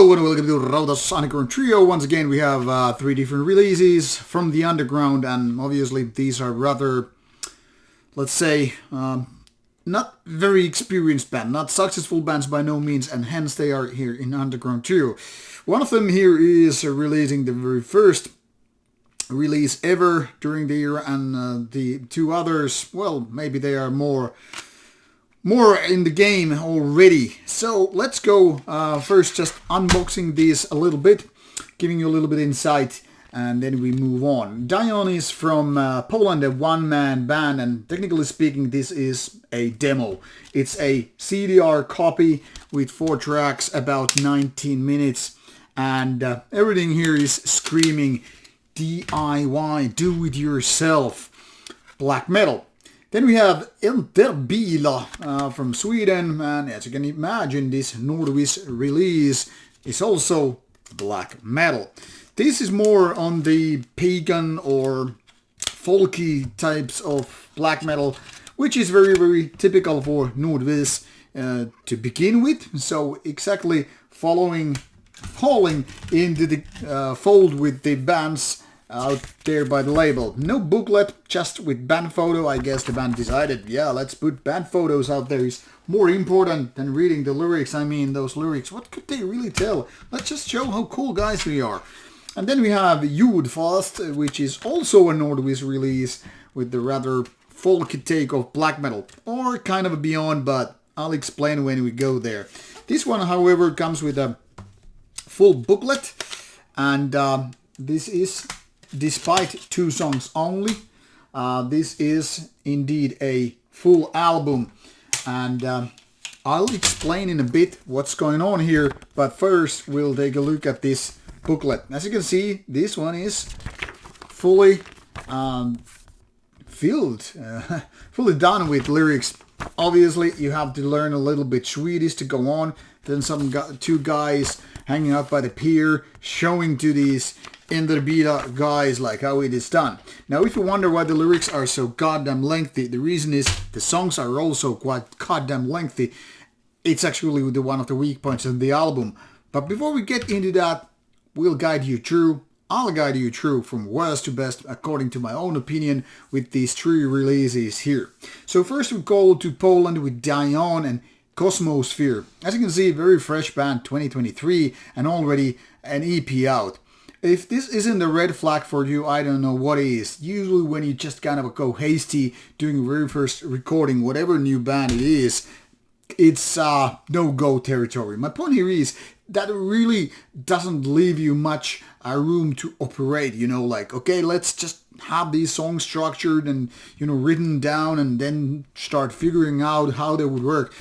Hello and welcome to Rauta's Underground Trio. Once again we have 3 different releases from the underground, and obviously these are rather, let's say, not very experienced band, not successful bands by no means, and hence they are here in Underground Trio. One of them here is releasing the very first release ever during the year, and the two others, well, maybe they are more in the game already. So let's go first just unboxing these a little bit, giving you a little bit insight, and then we move on. Dione is from Poland, a one-man band, and technically speaking this is a demo. It's a CDR copy with 4 tracks, about 19 minutes, and everything here is screaming DIY, do-it-yourself black metal. Then we have Änterbila from Sweden, and as you can imagine, this Nordvis release is also black metal. This is more on the pagan or folky types of black metal, which is very, very typical for Nordvis to begin with. So exactly falling into the fold with the bands out there by the label. No booklet, just with band photo. I guess the band decided, yeah, let's put band photos out there. It's more important than reading the lyrics. I mean, those lyrics, what could they really tell? Let's just show how cool guys we are. And then we have Jordfäst, which is also a Nordvis release with the rather folky take of black metal, or kind of a beyond, but I'll explain when we go there. This one, however, comes with a full booklet, and this is despite 2 songs only. This is indeed a full album, and I'll explain in a bit what's going on here, but first we'll take a look at this booklet. As you can see, this one is fully filled, fully done with lyrics. Obviously you have to learn a little bit Swedish to go on. Then two guys hanging out by the pier showing to these Änterbila guys like how it is done. Now if you wonder why the lyrics are so goddamn lengthy, the reason is the songs are also quite goddamn lengthy. It's actually one of the weak points in the album. But before we get into that, we'll guide you through. I'll guide you through from worst to best according to my own opinion with these 3 releases here. So first we go to Poland with Dione and Cosmosphere. As you can see, very fresh band, 2023, and already an EP out. If this isn't a red flag for you, I don't know what is. Usually when you just kind of go hasty doing very first recording, whatever new band it is, it's no-go territory. My point here is that it really doesn't leave you much room to operate, you know, like, okay, let's just have these songs structured and, you know, written down and then start figuring out how they would work.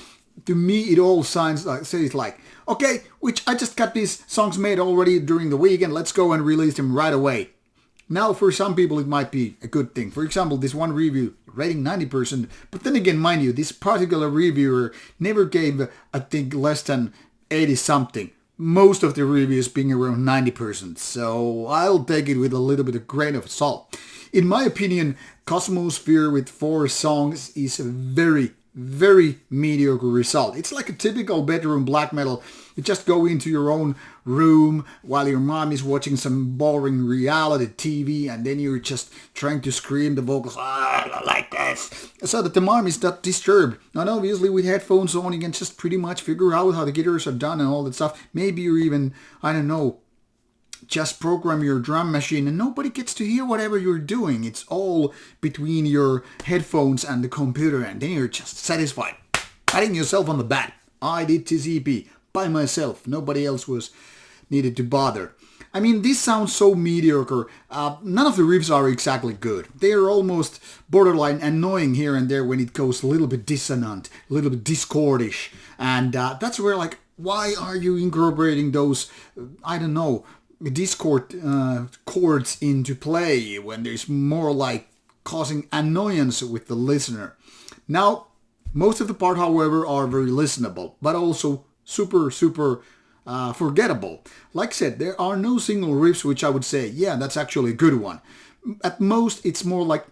To me, it all says like, okay, I just got these songs made already during the weekend, let's go and release them right away. Now, for some people, it might be a good thing. For example, this one review, rating 90%, but then again, mind you, this particular reviewer never gave, I think, less than 80-something. Most of the reviews being around 90%, so I'll take it with a little bit of grain of salt. In my opinion, Cosmosphere with 4 songs is a very, very mediocre result. It's like a typical bedroom black metal. You just go into your own room while your mom is watching some boring reality TV, and then you're just trying to scream the vocals, I like this, so that the mom is not disturbed. And obviously with headphones on, you can just pretty much figure out how the guitars are done and all that stuff. Maybe you're even, I don't know, just program your drum machine and nobody gets to hear whatever you're doing. It's all between your headphones and the computer, and then you're just satisfied, patting yourself on the back. I did this EP by myself. Nobody else was needed to bother. I mean, this sounds so mediocre. None of the riffs are exactly good. They are almost borderline annoying here and there when it goes a little bit dissonant, a little bit discordish. And that's where, like, why are you incorporating those, I don't know, discord chords into play when there's more like causing annoyance with the listener? Now, most of the part, however, are very listenable, but also super forgettable. Like I said, there are no single riffs which I would say, yeah, that's actually a good one. At most, it's more like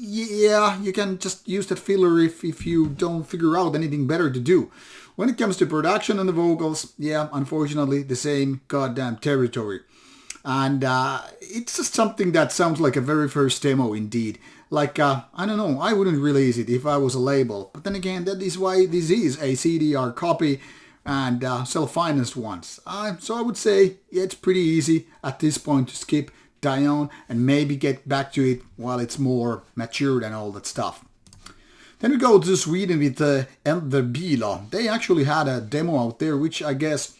yeah, you can just use that filler if you don't figure out anything better to do. When it comes to production and the vocals, yeah, unfortunately, the same goddamn territory. And it's just something that sounds like a very first demo indeed. Like, I don't know, I wouldn't release it if I was a label. But then again, that is why this is a CDR copy and self-financed ones. So I would say, yeah, it's pretty easy at this point to skip Dione and maybe get back to it while it's more matured and all that stuff. Then we go to Sweden with Änterbila. They actually had a demo out there, which I guess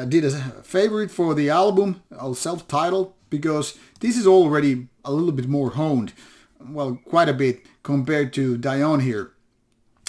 did a favorite for the album, self-titled, because this is already a little bit more honed, well, quite a bit compared to Dione here,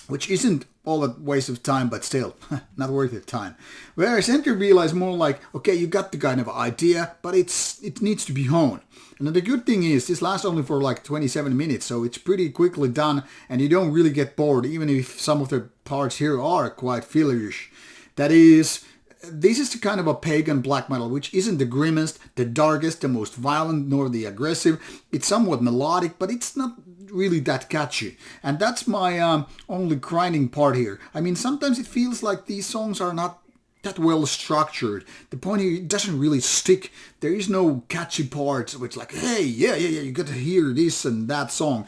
which isn't all that waste of time, but still, not worth the time. Whereas Änterbila is more like, okay, you got the kind of idea, but it needs to be honed. And the good thing is, this lasts only for like 27 minutes, so it's pretty quickly done, and you don't really get bored, even if some of the parts here are quite fillerish. That is, this is the kind of a pagan black metal, which isn't the grimmest, the darkest, the most violent, nor the aggressive. It's somewhat melodic, but it's not really that catchy. And that's my only grinding part here. I mean, sometimes it feels like these songs are not that well structured. The point here, it doesn't really stick. There is no catchy parts which like, hey, yeah, you got to hear this and that song.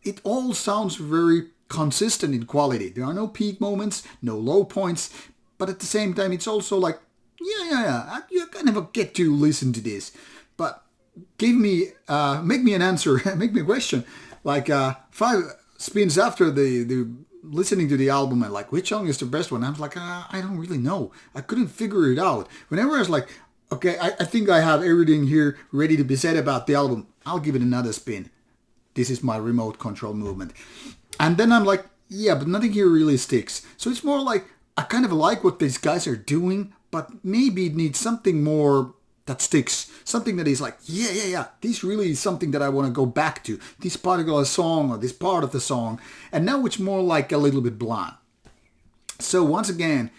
It all sounds very consistent in quality. There are no peak moments, no low points, but at the same time, it's also like, yeah, you kind of get to listen to this. But make me an answer, make me a question. Like 5 spins after the listening to the album and like, which song is the best one? I was like, I don't really know. I couldn't figure it out. Whenever I was like, okay, I think I have everything here ready to be said about the album, I'll give it another spin. This is my remote control movement. And then I'm like, yeah, but nothing here really sticks. So it's more like, I kind of like what these guys are doing, but maybe it needs something more that sticks. Something that is like, yeah, this really is something that I want to go back to. This particular song or this part of the song. And now it's more like a little bit bland. So once again,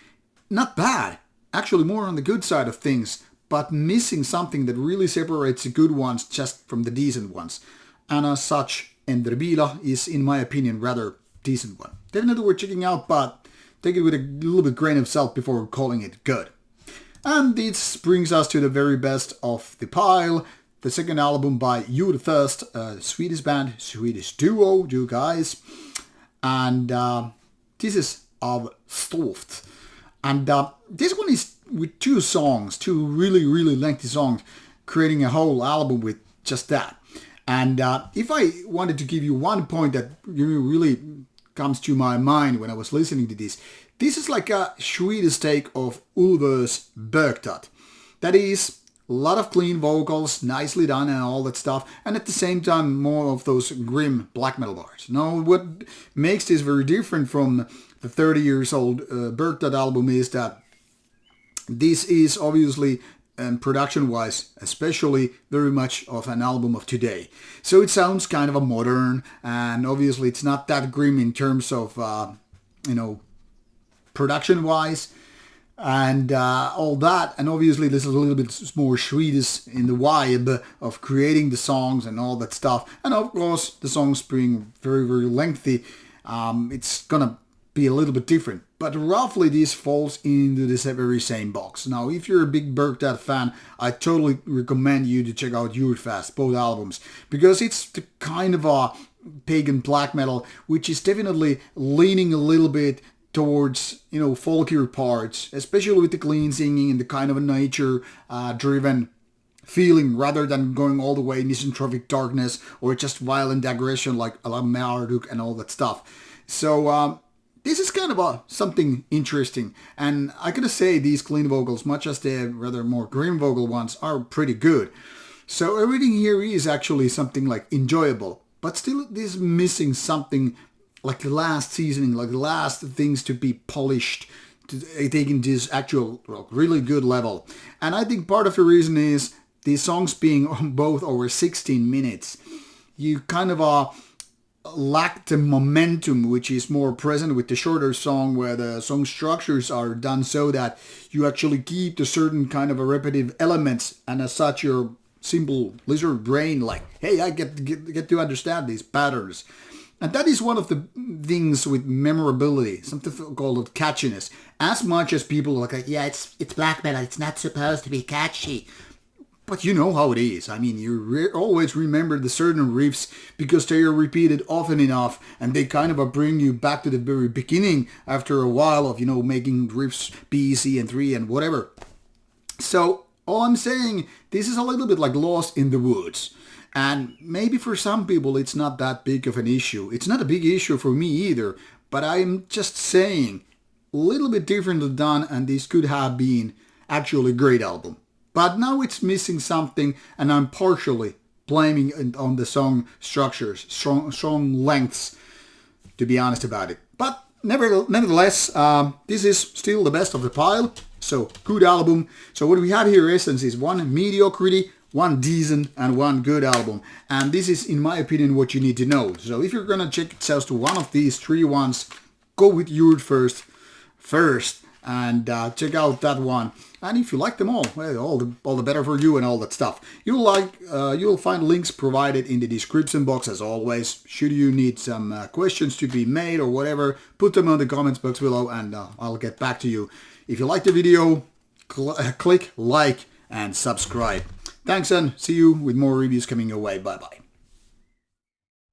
not bad. Actually more on the good side of things, but missing something that really separates the good ones just from the decent ones. And as such, Änterbila is, in my opinion, rather decent one. Definitely worth checking out, but take it with a little bit grain of salt before calling it good. And this brings us to the very best of the pile. The second album by Jordfäst, a Swedish band, Swedish duo, you guys. And this is of stoft. And this one is with 2 songs, 2 really lengthy songs, creating a whole album with just that. And if I wanted to give you one point that really comes to my mind when I was listening to this is like a Swedish take of Ulver's Bergtat. That is a lot of clean vocals, nicely done and all that stuff, and at the same time more of those grim black metal bars. Now what makes this very different from the 30 years old Bergtat album is that this is obviously production-wise, especially very much of an album of today. So it sounds kind of a modern, and obviously it's not that grim in terms of, production-wise, and all that. And obviously this is a little bit more Swedish in the vibe of creating the songs and all that stuff. And of course, the songs being very lengthy, it's gonna be a little bit different. But roughly this falls into this very same box. Now, if you're a big Bergtat fan, I totally recommend you to check out Jordfäst, both albums, because it's the kind of a pagan black metal, which is definitely leaning a little bit towards, folkier parts, especially with the clean singing and the kind of a nature-driven feeling, rather than going all the way misanthropic darkness or just violent aggression like Alan Marduk and all that stuff. So, this is kind of something interesting, and I gotta say these clean vocals, much as the rather more grim vocal ones, are pretty good. So everything here is actually something like enjoyable, but still it is missing something like the last seasoning, like the last things to be polished, to taking this actual really good level. And I think part of the reason is these songs being both over 16 minutes. You kind of lack the momentum, which is more present with the shorter song, where the song structures are done so that you actually keep the certain kind of a repetitive elements, and as such you're simple lizard brain, like, hey, I get to understand these patterns. And that is one of the things with memorability, something called catchiness. As much as people are like, yeah, it's black metal, it's not supposed to be catchy. But you know how it is. I mean, you always remember the certain riffs because they are repeated often enough, and they kind of bring you back to the very beginning after a while of, making riffs B, C, and 3 and whatever. So all I'm saying, this is a little bit like Lost in the Woods. And maybe for some people it's not that big of an issue. It's not a big issue for me either. But I'm just saying, a little bit differently done, and this could have been actually a great album. But now it's missing something, and I'm partially blaming on the song structures, song lengths, to be honest about it. But nevertheless, this is still the best of the pile. So, good album. So what we have here, in essence, is one mediocrity, one decent, and one good album. And this is, in my opinion, what you need to know. So if you're going to check yourselves to one of these 3 ones, go with Jordfäst first and check out that one. And if you like them all, well, all the better for you and all that stuff. You'll find links provided in the description box as always. Should you need some questions to be made or whatever, put them on the comments box below and I'll get back to you. If you like the video, click like and subscribe. Thanks and see you with more reviews coming your way. Bye bye.